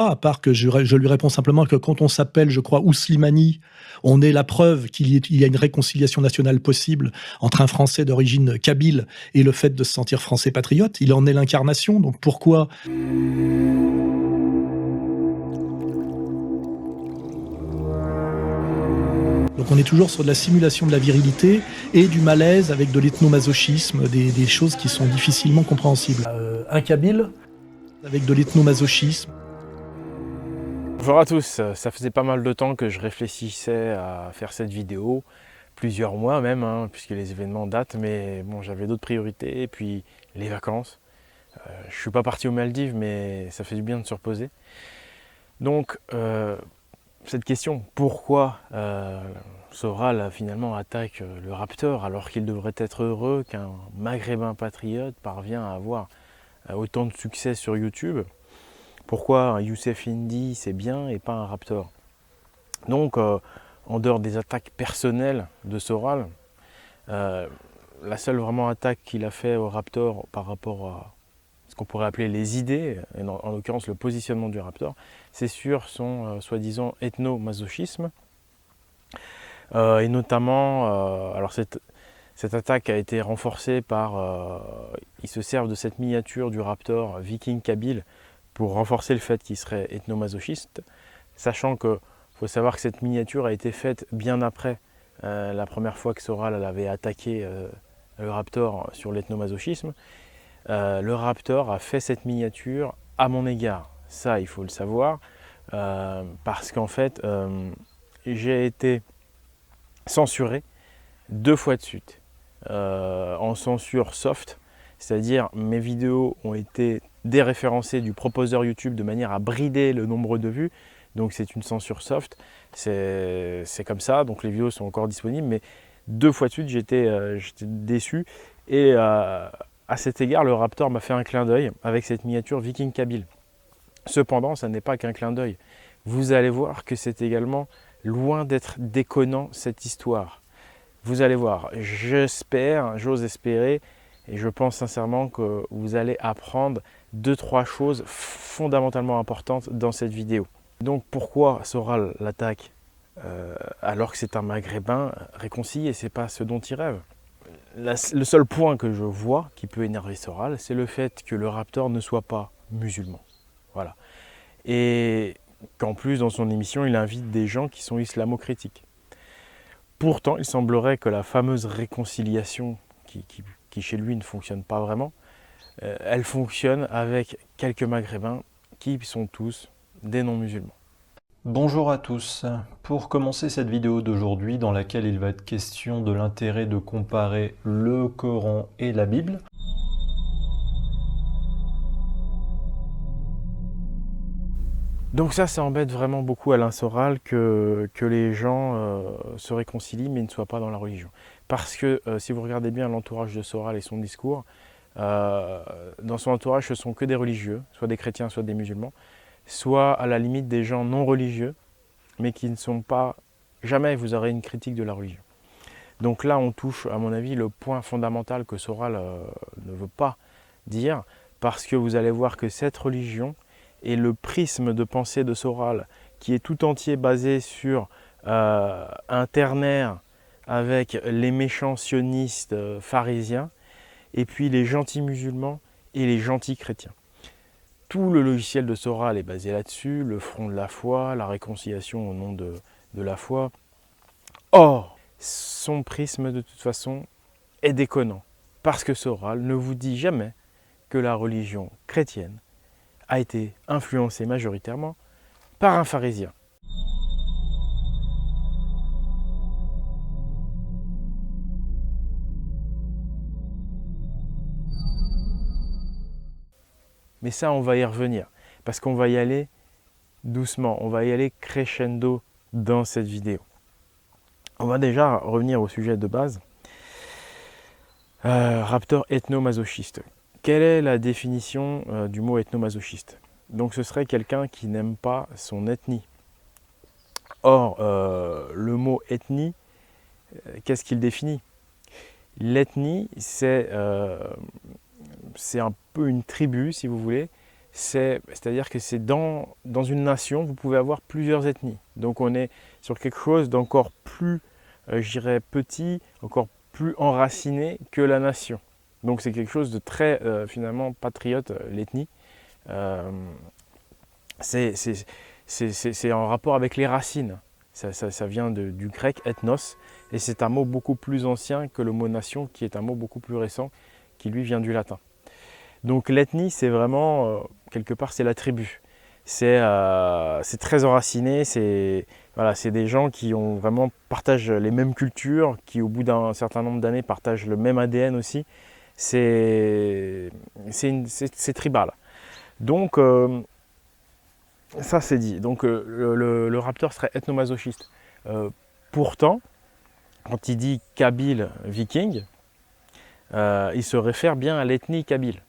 À part que je lui réponds simplement que quand on s'appelle, je crois, Ouslimani, on est la preuve il y a une réconciliation nationale possible entre un Français d'origine kabyle et le fait de se sentir français patriote. Il en est l'incarnation, donc pourquoi donc on est toujours sur de la simulation de la virilité et du malaise avec de l'ethnomasochisme, des choses qui sont difficilement compréhensibles. Un kabyle avec de l'ethnomasochisme. Bonjour à tous, ça faisait pas mal de temps que je réfléchissais à faire cette vidéo, plusieurs mois même, puisque les événements datent, mais bon, j'avais d'autres priorités, et puis les vacances. Je suis pas parti aux Maldives, mais ça fait du bien de se reposer. Donc, cette question, pourquoi Soral finalement attaque le Raptor alors qu'il devrait être heureux qu'un Maghrébin patriote parvient à avoir autant de succès sur YouTube? Pourquoi un Youssef Indy c'est bien et pas un Raptor? Donc, en dehors des attaques personnelles de Soral, la seule vraiment attaque qu'il a fait au Raptor par rapport à ce qu'on pourrait appeler les idées, et en l'occurrence le positionnement du Raptor, c'est sur son soi-disant ethno-masochisme. Et notamment, alors cette attaque a été renforcée par, ils se servent de cette miniature du Raptor Viking Kabyle pour renforcer le fait qu'il serait ethno-masochiste, sachant que faut savoir que cette miniature a été faite bien après la première fois que Soral avait attaqué le Raptor sur l'ethnomasochisme. Le Raptor a fait cette miniature à mon égard. Ça, il faut le savoir, parce qu'en fait, j'ai été censuré 2 fois de suite, en censure soft, c'est-à-dire mes vidéos ont été déréférencées du proposeur YouTube de manière à brider le nombre de vues. Donc c'est une censure soft, c'est comme ça, donc les vidéos sont encore disponibles, mais 2 fois de suite j'étais déçu. Et à cet égard, le Raptor m'a fait un clin d'œil avec cette miniature Viking Kabyle. Cependant, ça n'est pas qu'un clin d'œil. Vous allez voir que c'est également loin d'être déconnant cette histoire. Vous allez voir, j'espère, j'ose espérer, et je pense sincèrement que vous allez apprendre 2-3 choses fondamentalement importantes dans cette vidéo. Donc pourquoi Soral l'attaque alors que c'est un Maghrébin réconcilié, c'est pas ce dont il rêve. Le seul point que je vois qui peut énerver Soral, c'est le fait que le Raptor ne soit pas musulman. Voilà. Et qu'en plus dans son émission, il invite des gens qui sont islamo-critiques. Pourtant, il semblerait que la fameuse réconciliation qui chez lui ne fonctionne pas vraiment, elle fonctionne avec quelques Maghrébins qui sont tous des non-musulmans. Bonjour à tous. Pour commencer cette vidéo d'aujourd'hui dans laquelle il va être question de l'intérêt de comparer le Coran et la Bible. Donc ça embête vraiment beaucoup Alain Soral que les gens se réconcilient mais ne soient pas dans la religion. Parce que si vous regardez bien l'entourage de Soral et son discours, dans son entourage ce sont que des religieux, soit des chrétiens, soit des musulmans, soit à la limite des gens non religieux, mais qui ne sont pas, jamais vous aurez une critique de la religion. Donc là on touche à mon avis le point fondamental que Soral ne veut pas dire, parce que vous allez voir que cette religion et le prisme de pensée de Soral, qui est tout entier basé sur un ternaire avec les méchants sionistes pharisiens, et puis les gentils musulmans et les gentils chrétiens. Tout le logiciel de Soral est basé là-dessus, le front de la foi, la réconciliation au nom de la foi. Or, son prisme de toute façon est déconnant, parce que Soral ne vous dit jamais que la religion chrétienne a été influencé majoritairement par un pharisien. Mais ça, on va y revenir, parce qu'on va y aller doucement, on va y aller crescendo dans cette vidéo. On va déjà revenir au sujet de base. Raptor ethnomasochiste. Quelle est la définition du mot ethnomasochiste? Donc ce serait quelqu'un qui n'aime pas son ethnie. Or, le mot ethnie, qu'est-ce qu'il définit? L'ethnie, c'est un peu une tribu, si vous voulez, C'est-à-dire que c'est dans une nation, vous pouvez avoir plusieurs ethnies. Donc on est sur quelque chose d'encore plus, je dirais, petit, encore plus enraciné que la nation. Donc c'est quelque chose de très, finalement, patriote, l'ethnie. C'est en rapport avec les racines. Ça vient du grec ethnos, et c'est un mot beaucoup plus ancien que le mot nation, qui est un mot beaucoup plus récent, qui lui vient du latin. Donc l'ethnie, c'est vraiment, quelque part, c'est la tribu. C'est très enraciné, voilà, c'est des gens qui partagent les mêmes cultures, qui au bout d'un certain nombre d'années partagent le même ADN aussi. C'est tribal. Donc ça c'est dit. Donc le raptor serait ethnomasochiste. Pourtant, quand il dit kabyle viking, il se réfère bien à l'ethnie kabyle.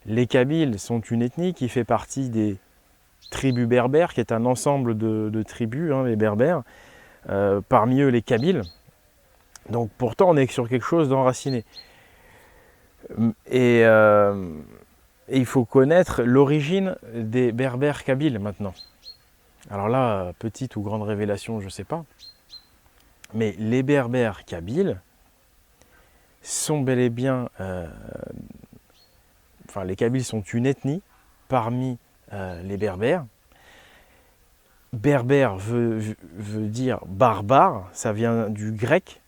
Les Kabyles sont une ethnie qui fait partie des tribus berbères, qui est un ensemble de tribus, les berbères, parmi eux les Kabyles. Donc pourtant on est sur quelque chose d'enraciné. Et il faut connaître l'origine des berbères kabyles maintenant. Alors là, petite ou grande révélation, je ne sais pas. Mais les berbères kabyles sont bel et bien... les Kabyles sont une ethnie parmi les Berbères. Berbère veut dire barbare, ça vient du grec.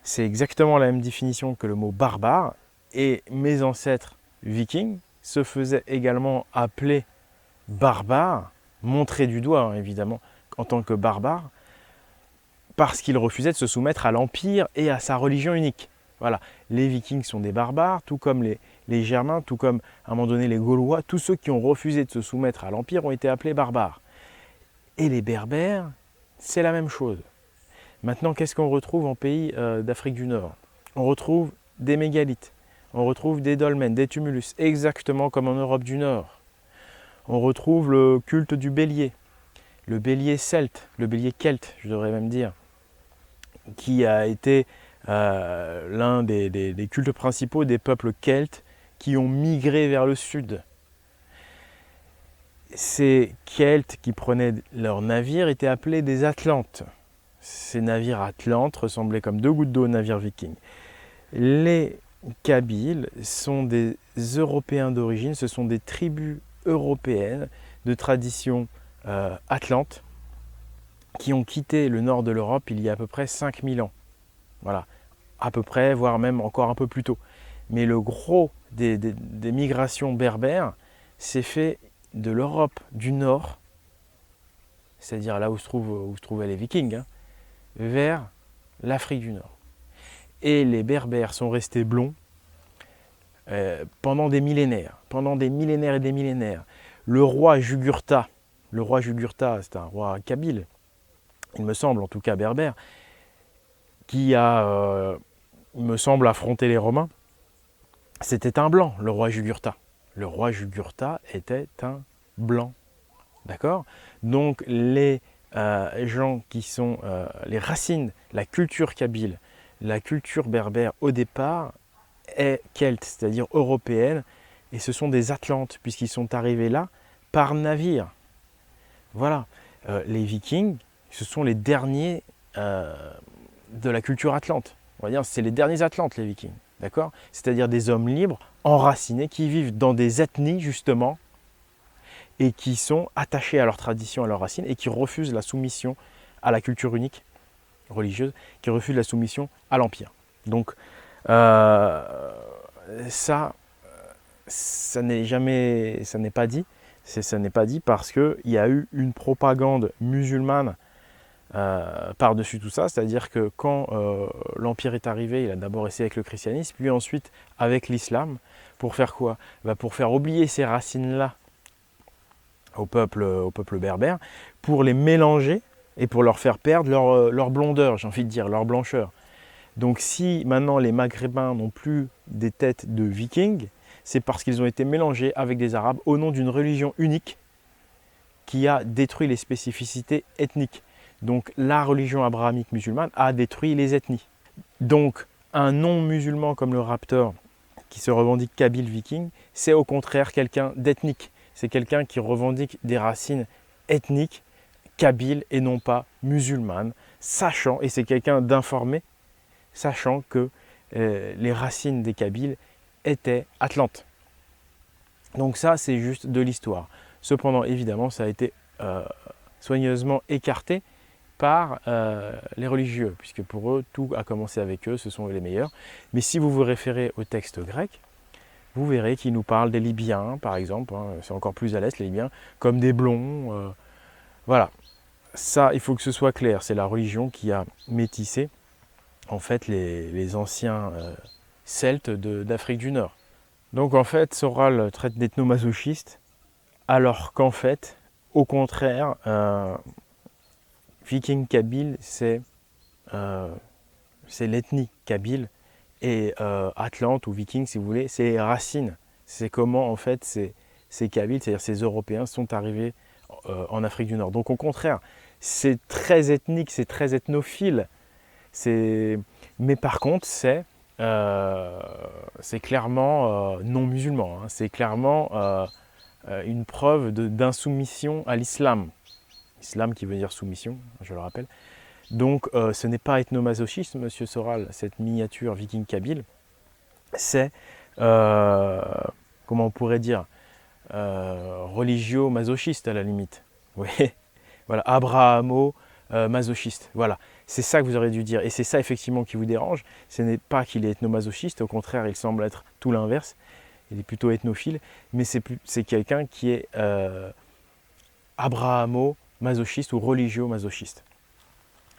C'est exactement la même définition que le mot barbare. Et mes ancêtres vikings se faisaient également appeler barbares, montrés du doigt évidemment en tant que barbares, parce qu'ils refusaient de se soumettre à l'Empire et à sa religion unique. Voilà, les Vikings sont des barbares, tout comme les Germains, tout comme à un moment donné les Gaulois, tous ceux qui ont refusé de se soumettre à l'Empire ont été appelés barbares. Et les Berbères, c'est la même chose. Maintenant, qu'est-ce qu'on retrouve en pays d'Afrique du Nord? On retrouve des mégalithes, on retrouve des dolmens, des tumulus, exactement comme en Europe du Nord. On retrouve le culte du bélier, le bélier celte, le bélier celte, je devrais même dire, qui a été l'un des cultes principaux des peuples celtes qui ont migré vers le sud. Ces Celtes qui prenaient leurs navires étaient appelés des Atlantes. Ces navires Atlantes ressemblaient comme deux gouttes d'eau aux navires vikings. Les Kabyles sont des Européens d'origine, ce sont des tribus européennes de tradition atlante qui ont quitté le nord de l'Europe il y a à peu près 5000 ans. Voilà, à peu près, voire même encore un peu plus tôt. Mais le gros des migrations berbères s'est fait de l'Europe du Nord, c'est-à-dire là où se trouvaient les Vikings, vers l'Afrique du Nord. Et les Berbères sont restés blonds pendant des millénaires et des millénaires. Le roi Jugurtha, c'est un roi kabyle, il me semble, en tout cas berbère, qui a, il me semble, affronté les Romains, c'était un blanc, le roi Jugurtha. Le roi Jugurtha était un blanc. D'accord? Donc les gens qui sont les racines, la culture kabyle, la culture berbère au départ est celte, c'est-à-dire européenne, et ce sont des Atlantes, puisqu'ils sont arrivés là par navire. Voilà, les Vikings, ce sont les derniers de la culture atlante. On va dire c'est les derniers Atlantes, les Vikings. D'accord? C'est-à-dire des hommes libres, enracinés, qui vivent dans des ethnies justement, et qui sont attachés à leur tradition, à leurs racines, et qui refusent la soumission à la culture unique religieuse, qui refusent la soumission à l'Empire. Donc ça n'est pas dit. Ça n'est pas dit parce qu'il y a eu une propagande musulmane par-dessus tout ça, c'est-à-dire que quand l'Empire est arrivé, il a d'abord essayé avec le christianisme, puis ensuite avec l'islam, pour faire quoi? Pour faire oublier ces racines-là au peuple berbère, pour les mélanger et pour leur faire perdre leur blondeur, j'ai envie de dire, leur blancheur. Donc si maintenant les Maghrébins n'ont plus des têtes de vikings, c'est parce qu'ils ont été mélangés avec des Arabes au nom d'une religion unique qui a détruit les spécificités ethniques. Donc la religion abrahamique musulmane a détruit les ethnies. Donc un non-musulman comme le raptor qui se revendique kabyle viking, c'est au contraire quelqu'un d'ethnique. c'est quelqu'un qui revendique des racines ethniques, kabyles et non pas musulmanes, sachant, et c'est quelqu'un d'informé, sachant que les racines des Kabyles étaient atlantes. Donc ça, c'est juste de l'histoire. Cependant, évidemment, ça a été soigneusement écarté par les religieux, puisque pour eux, tout a commencé avec eux, ce sont eux les meilleurs. Mais si vous vous référez au texte grec, vous verrez qu'il nous parle des Libyens, par exemple, hein, c'est encore plus à l'est, les Libyens, comme des blonds. Voilà, ça, il faut que ce soit clair, c'est la religion qui a métissé, en fait, les anciens Celtes d'Afrique du Nord. Donc, en fait, Soral traite d'ethnomasochistes, alors qu'en fait, au contraire, Viking kabyle, c'est l'ethnie kabyle, et Atlante ou Viking, si vous voulez, c'est les racines. C'est comment, en fait, ces Kabyles, c'est-à-dire ces Européens, sont arrivés en Afrique du Nord. Donc, au contraire, c'est très ethnique, c'est très ethnophile. Mais par contre, c'est clairement non musulman. Hein. C'est clairement une preuve d'insoumission à l'islam. Islam qui veut dire soumission, je le rappelle. Donc ce n'est pas ethnomasochiste, monsieur Soral, cette miniature viking kabyle. C'est, comment on pourrait dire, religio-masochiste à la limite. Oui, voilà, abrahamo-masochiste. Voilà, c'est ça que vous aurez dû dire. Et c'est ça effectivement qui vous dérange. Ce n'est pas qu'il est ethnomasochiste, au contraire, il semble être tout l'inverse. Il est plutôt ethnophile, mais c'est quelqu'un qui est abrahamo-masochiste ou religio-masochiste.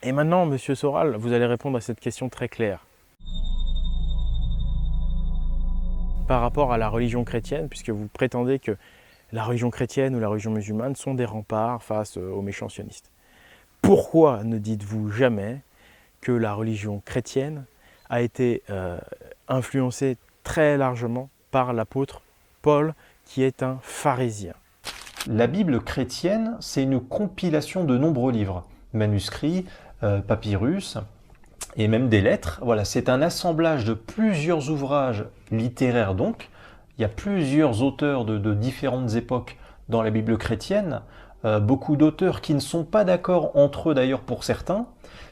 Et maintenant, monsieur Soral, vous allez répondre à cette question très claire. Par rapport à la religion chrétienne, puisque vous prétendez que la religion chrétienne ou la religion musulmane sont des remparts face aux méchants sionistes. Pourquoi ne dites-vous jamais que la religion chrétienne a été influencée très largement par l'apôtre Paul, qui est un pharisien? La Bible chrétienne, c'est une compilation de nombreux livres, manuscrits, papyrus et même des lettres. Voilà, c'est un assemblage de plusieurs ouvrages littéraires donc. Il y a plusieurs auteurs de différentes époques dans la Bible chrétienne, beaucoup d'auteurs qui ne sont pas d'accord entre eux d'ailleurs pour certains.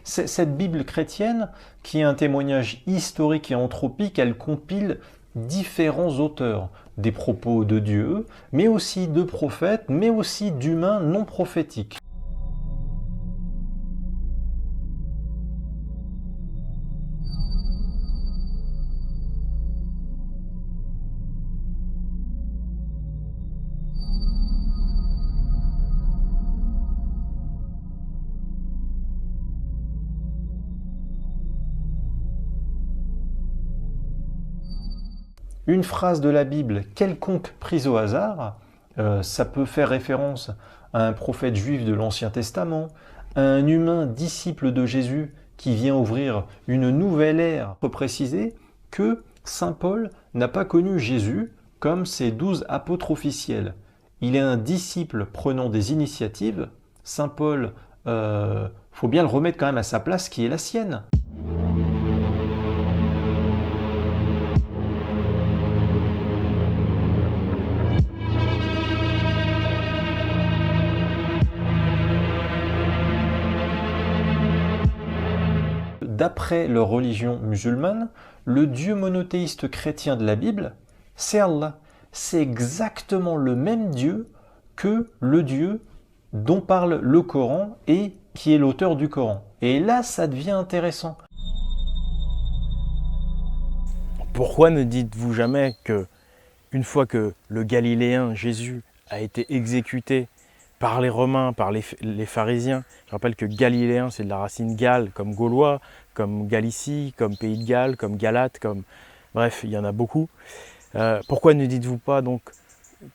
Cette Bible chrétienne, qui est un témoignage historique et anthropique, elle compile différents auteurs, des propos de Dieu, mais aussi de prophètes, mais aussi d'humains non prophétiques. Une phrase de la Bible quelconque prise au hasard, ça peut faire référence à un prophète juif de l'Ancien Testament, à un humain disciple de Jésus qui vient ouvrir une nouvelle ère. Il faut préciser que Saint Paul n'a pas connu Jésus comme ses 12 apôtres officiels. Il est un disciple prenant des initiatives. Saint Paul, faut bien le remettre quand même à sa place qui est la sienne. D'après leur religion musulmane, le Dieu monothéiste chrétien de la Bible, c'est Allah. C'est exactement le même Dieu que le Dieu dont parle le Coran et qui est l'auteur du Coran. Et là, ça devient intéressant. Pourquoi ne dites-vous jamais que, une fois que le Galiléen Jésus a été exécuté par les Romains, par les pharisiens, je rappelle que Galiléen, c'est de la racine Galles, comme Gaulois, comme Galicie, comme Pays de Galles, comme Galate, bref, il y en a beaucoup. Pourquoi ne dites-vous pas donc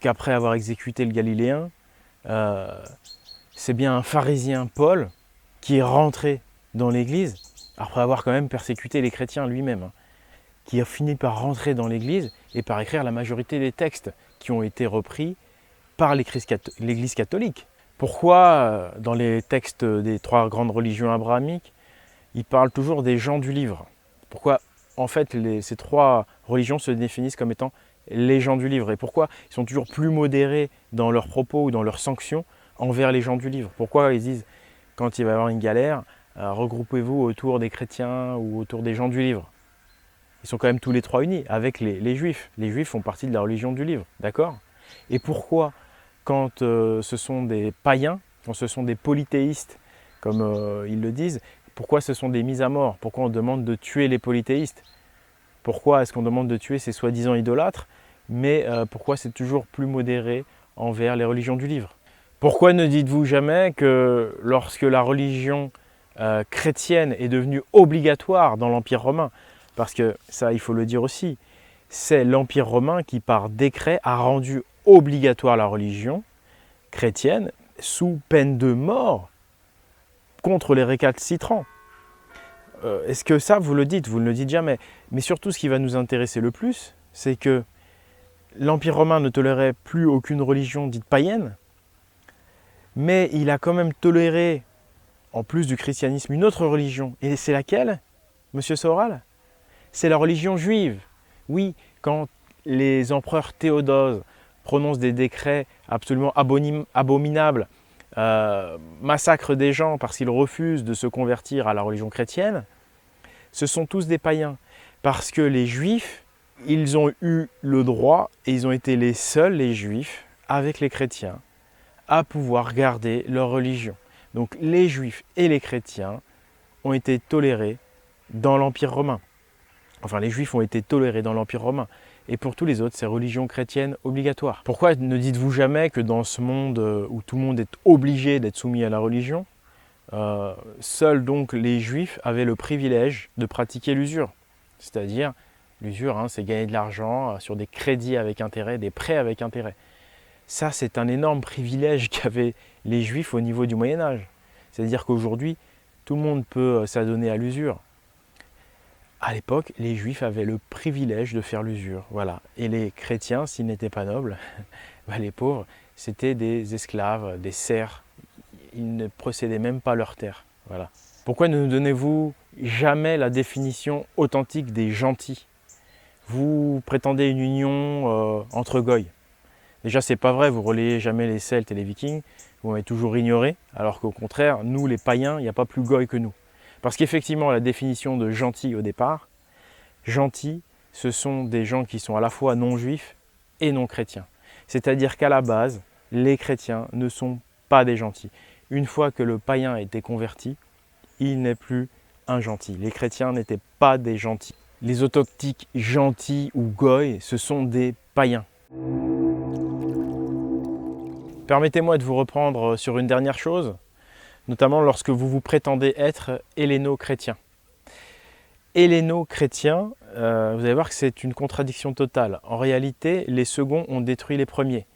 qu'après avoir exécuté le Galiléen, c'est bien un pharisien, Paul, qui est rentré dans l'Église, après avoir quand même persécuté les chrétiens lui-même, hein, qui a fini par rentrer dans l'Église et par écrire la majorité des textes qui ont été repris par l'Église catholique. Pourquoi, dans les textes des 3 grandes religions abrahamiques, il parle toujours des gens du livre? Pourquoi, en fait, ces 3 religions se définissent comme étant les gens du livre? Et pourquoi ils sont toujours plus modérés dans leurs propos ou dans leurs sanctions envers les gens du livre? Pourquoi ils disent, quand il va y avoir une galère, regroupez-vous autour des chrétiens ou autour des gens du livre? Ils sont quand même tous les trois unis avec les juifs. Les juifs font partie de la religion du livre, d'accord? Et pourquoi, quand ce sont des païens, quand ce sont des polythéistes, comme ils le disent, pourquoi ce sont des mises à mort? Pourquoi on demande de tuer les polythéistes? Pourquoi est-ce qu'on demande de tuer ces soi-disant idolâtres? Mais pourquoi c'est toujours plus modéré envers les religions du livre? Pourquoi ne dites-vous jamais que lorsque la religion chrétienne est devenue obligatoire dans l'Empire romain, parce que ça, il faut le dire aussi, c'est l'Empire romain qui, par décret, a rendu obligatoire la religion chrétienne sous peine de mort contre les récalcitrants. Est-ce que ça, vous le dites? Vous ne le dites jamais. Mais surtout, ce qui va nous intéresser le plus, c'est que l'Empire romain ne tolérait plus aucune religion dite païenne, mais il a quand même toléré, en plus du christianisme, une autre religion. Et c'est laquelle, monsieur Soral? C'est la religion juive. Oui, quand les empereurs Théodose prononcent des décrets absolument abominables, massacrent des gens parce qu'ils refusent de se convertir à la religion chrétienne, ce sont tous des païens. Parce que les juifs, ils ont eu le droit, et ils ont été les seuls, les juifs, avec les chrétiens, à pouvoir garder leur religion. Donc les juifs et les chrétiens ont été tolérés dans l'Empire romain. Enfin, les juifs ont été tolérés dans l'Empire romain. Et pour tous les autres, c'est religion chrétienne obligatoire. Pourquoi ne dites-vous jamais que dans ce monde où tout le monde est obligé d'être soumis à la religion, seuls donc les juifs avaient le privilège de pratiquer l'usure? C'est-à-dire, l'usure, c'est gagner de l'argent sur des crédits avec intérêt, des prêts avec intérêt. Ça, c'est un énorme privilège qu'avaient les juifs au niveau du Moyen-Âge. C'est-à-dire qu'aujourd'hui, tout le monde peut s'adonner à l'usure. À l'époque, les juifs avaient le privilège de faire l'usure. Voilà. Et les chrétiens, s'ils n'étaient pas nobles, les pauvres, c'était des esclaves, des serfs. Ils ne possédaient même pas leurs terres. Voilà. Pourquoi ne nous donnez-vous jamais la définition authentique des gentils? Vous prétendez une union entre goy. Déjà, c'est pas vrai, vous relayez jamais les Celtes et les Vikings, vous m'avez toujours ignoré, alors qu'au contraire, nous, les païens, il n'y a pas plus goy que nous. Parce qu'effectivement, la définition de gentil au départ, gentil, ce sont des gens qui sont à la fois non-juifs et non-chrétiens. C'est-à-dire qu'à la base, les chrétiens ne sont pas des gentils. Une fois que le païen a été converti, il n'est plus un gentil. Les chrétiens n'étaient pas des gentils. Les autochtiques gentils ou goy, ce sont des païens. Permettez-moi de vous reprendre sur une dernière chose, notamment lorsque vous vous prétendez être helléno-chrétien. Helléno-chrétien, vous allez voir que c'est une contradiction totale. En réalité, les seconds ont détruit les premiers.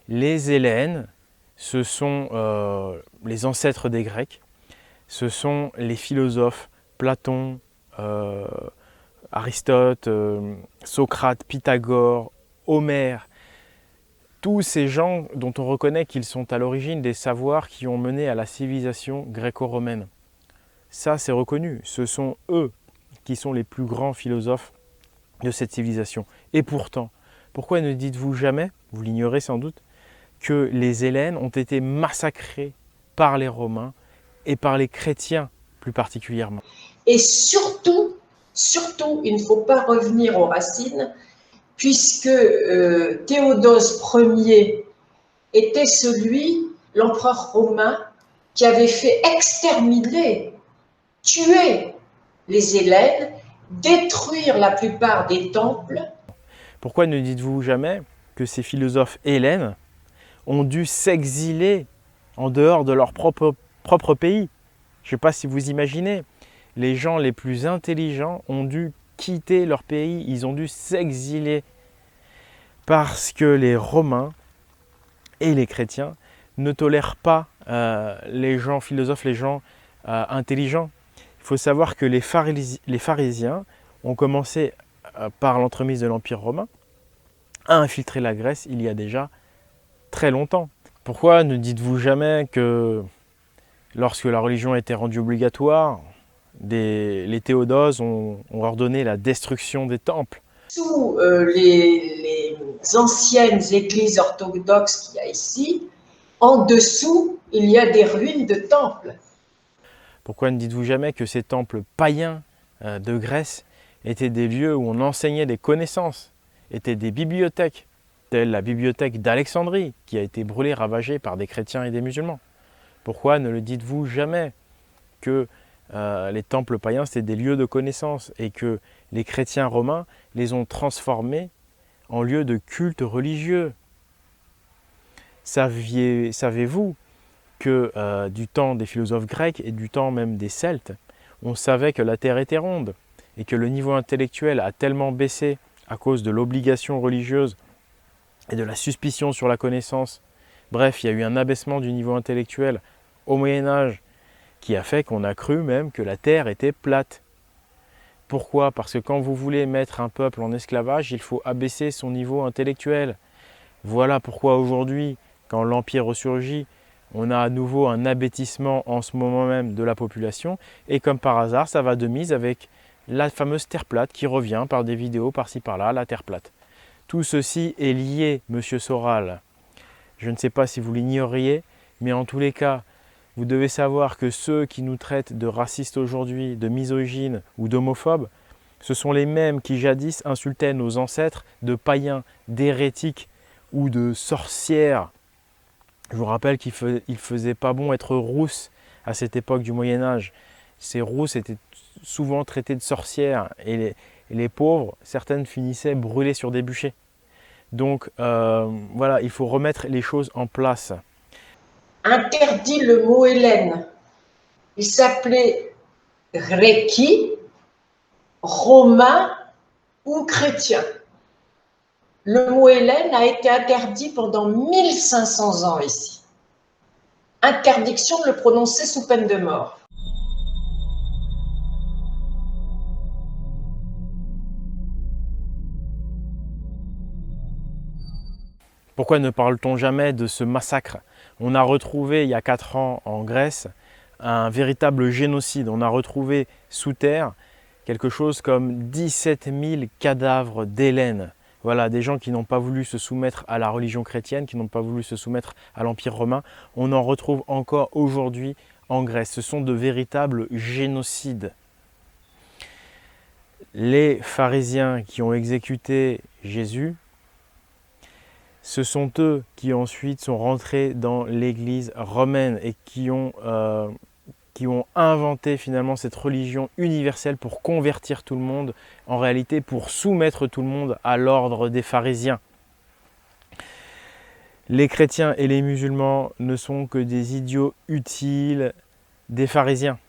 Les Hellènes, ce sont les ancêtres des Grecs, ce sont les philosophes Platon, Aristote, Socrate, Pythagore, Homère, tous ces gens dont on reconnaît qu'ils sont à l'origine des savoirs qui ont mené à la civilisation gréco-romaine. Ça, c'est reconnu. Ce sont eux qui sont les plus grands philosophes de cette civilisation. Et pourtant, pourquoi ne dites-vous jamais, vous l'ignorez sans doute, que les Hellènes ont été massacrés par les Romains et par les chrétiens plus particulièrement? Et surtout, il ne faut pas revenir aux racines, puisque Théodose Ier était l'empereur romain, qui avait fait exterminer, tuer les Hellènes, détruire la plupart des temples. Pourquoi ne dites-vous jamais que ces philosophes hellènes ont dû s'exiler en dehors de leur propre pays? Je ne sais pas si vous imaginez, les gens les plus intelligents ont dû quitter leur pays, ils ont dû s'exiler parce que les Romains et les chrétiens ne tolèrent pas les gens philosophes, les gens intelligents. Il faut savoir que les pharisiens ont commencé par l'entremise de l'Empire romain à infiltrer la Grèce il y a déjà très longtemps. Pourquoi ne dites-vous jamais que lorsque la religion a été rendue obligatoire, les Théodoses ont ordonné la destruction des temples? sous les anciennes églises orthodoxes qu'il y a ici, en dessous, il y a des ruines de temples. Pourquoi ne dites-vous jamais que ces temples païens de Grèce étaient des lieux où on enseignait des connaissances, étaient des bibliothèques, telle la bibliothèque d'Alexandrie, qui a été brûlée, ravagée par des chrétiens et des musulmans? Pourquoi ne le dites-vous jamais que les temples païens, c'était des lieux de connaissance et que les chrétiens romains les ont transformés en lieux de culte religieux? Savez-vous que du temps des philosophes grecs et du temps même des Celtes, on savait que la Terre était ronde et que le niveau intellectuel a tellement baissé à cause de l'obligation religieuse et de la suspicion sur la connaissance. Bref, il y a eu un abaissement du niveau intellectuel au Moyen-Âge qui a fait qu'on a cru même que la Terre était plate. Pourquoi? Parce que quand vous voulez mettre un peuple en esclavage, il faut abaisser son niveau intellectuel. Voilà pourquoi aujourd'hui, quand l'Empire ressurgit, on a à nouveau un abêtissement en ce moment même de la population. Et comme par hasard, ça va de mise avec la fameuse Terre plate qui revient par des vidéos par-ci par-là, la Terre plate. Tout ceci est lié, Monsieur Soral. Je ne sais pas si vous l'ignoriez, mais en tous les cas, vous devez savoir que ceux qui nous traitent de racistes aujourd'hui, de misogynes ou d'homophobes, ce sont les mêmes qui jadis insultaient nos ancêtres de païens, d'hérétiques ou de sorcières. Je vous rappelle qu'il ne faisait pas bon être rousse à cette époque du Moyen-Âge. Ces rousses étaient souvent traitées de sorcières et les pauvres, certaines finissaient brûlées sur des bûchers. Donc voilà, il faut remettre les choses en place. Interdit le mot Hélène. Il s'appelait Gréki, romain ou chrétien. Le mot Hélène a été interdit pendant 1500 ans ici. Interdiction de le prononcer sous peine de mort. Pourquoi ne parle-t-on jamais de ce massacre? On a retrouvé il y a 4 ans en Grèce un véritable génocide. On a retrouvé sous terre quelque chose comme 17 000 cadavres d'Hélènes. Voilà, des gens qui n'ont pas voulu se soumettre à la religion chrétienne, qui n'ont pas voulu se soumettre à l'Empire romain. On en retrouve encore aujourd'hui en Grèce. Ce sont de véritables génocides. Les pharisiens qui ont exécuté Jésus, ce sont eux qui ensuite sont rentrés dans l'église romaine et qui ont inventé finalement cette religion universelle pour convertir tout le monde, en réalité pour soumettre tout le monde à l'ordre des pharisiens. Les chrétiens et les musulmans ne sont que des idiots utiles des pharisiens.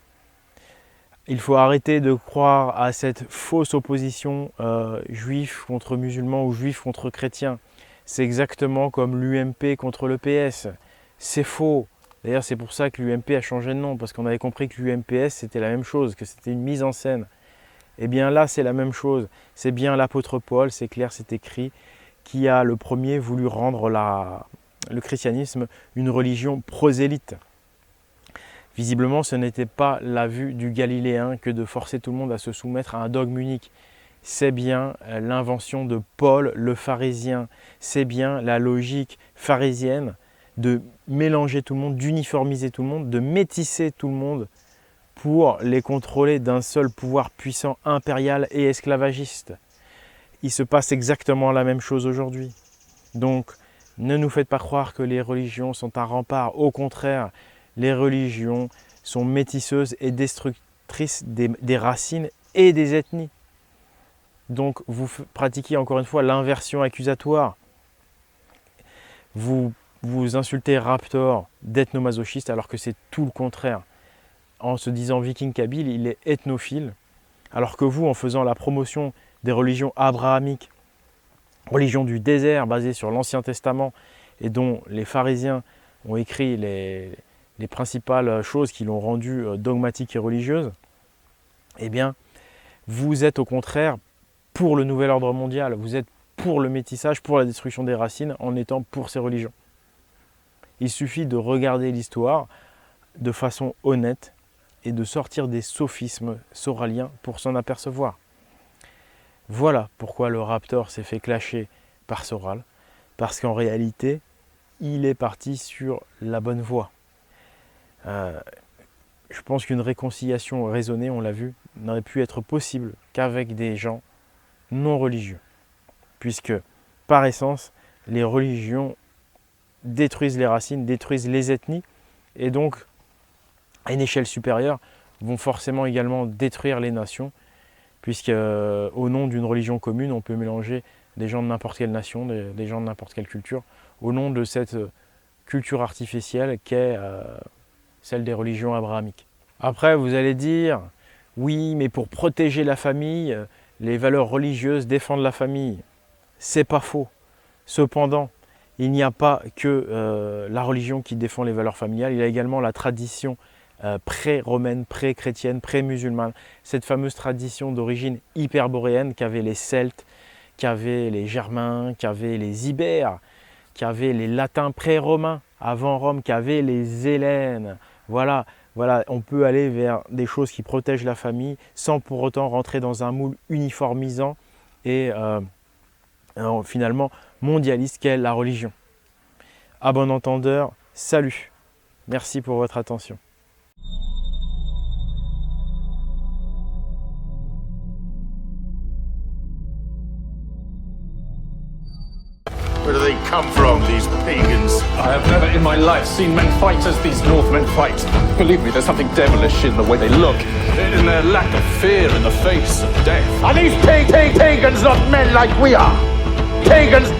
Il faut arrêter de croire à cette fausse opposition juif contre musulman ou juif contre chrétien. C'est exactement comme l'UMP contre le PS. C'est faux. D'ailleurs, c'est pour ça que l'UMP a changé de nom, parce qu'on avait compris que l'UMPS, c'était la même chose, que c'était une mise en scène. Eh bien là, c'est la même chose. C'est bien l'apôtre Paul, c'est clair, c'est écrit, qui a le premier voulu rendre le christianisme une religion prosélyte. Visiblement, ce n'était pas la vue du Galiléen que de forcer tout le monde à se soumettre à un dogme unique. C'est bien l'invention de Paul le pharisien, c'est bien la logique pharisienne de mélanger tout le monde, d'uniformiser tout le monde, de métisser tout le monde pour les contrôler d'un seul pouvoir puissant, impérial et esclavagiste. Il se passe exactement la même chose aujourd'hui. Donc, ne nous faites pas croire que les religions sont un rempart. Au contraire, les religions sont métisseuses et destructrices des racines et des ethnies. Donc vous pratiquez encore une fois l'inversion accusatoire. Vous insultez Raptor d'ethnomasochiste alors que c'est tout le contraire. En se disant viking kabyle, il est ethnophile. Alors que vous, en faisant la promotion des religions abrahamiques, religions du désert basées sur l'Ancien Testament et dont les pharisiens ont écrit les principales choses qui l'ont rendue dogmatique et religieuse, eh bien, vous êtes au contraire pour le nouvel ordre mondial, vous êtes pour le métissage, pour la destruction des racines, en étant pour ces religions. Il suffit de regarder l'histoire de façon honnête et de sortir des sophismes soraliens pour s'en apercevoir. Voilà pourquoi le Raptor s'est fait clasher par Soral, parce qu'en réalité, il est parti sur la bonne voie. Je pense qu'une réconciliation raisonnée, on l'a vu, n'aurait pu être possible qu'avec des gens non religieux. Puisque, par essence, les religions détruisent les racines, détruisent les ethnies, et donc, à une échelle supérieure, vont forcément également détruire les nations, puisque au nom d'une religion commune, on peut mélanger des gens de n'importe quelle nation, des gens de n'importe quelle culture, au nom de cette culture artificielle qu'est celle des religions abrahamiques. Après, vous allez dire, oui, mais pour protéger la famille, les valeurs religieuses défendent la famille. C'est pas faux. Cependant, il n'y a pas que la religion qui défend les valeurs familiales, il y a également la tradition pré-romaine, pré-chrétienne, pré-musulmane, cette fameuse tradition d'origine hyperboréenne qu'avaient les Celtes, qu'avaient les Germains, qu'avaient les Ibères, qu'avaient les Latins pré-romains avant Rome, qu'avaient les Hellènes. Voilà, on peut aller vers des choses qui protègent la famille sans pour autant rentrer dans un moule uniformisant et finalement mondialiste qu'est la religion. À bon entendeur, salut. Merci pour votre attention. Where do they come from, these pagans? I have never in my life seen men fight as these Northmen fight. Believe me, there's something devilish in the way they look, in their lack of fear in the face of death. Are these pagans not men like we are? Pagans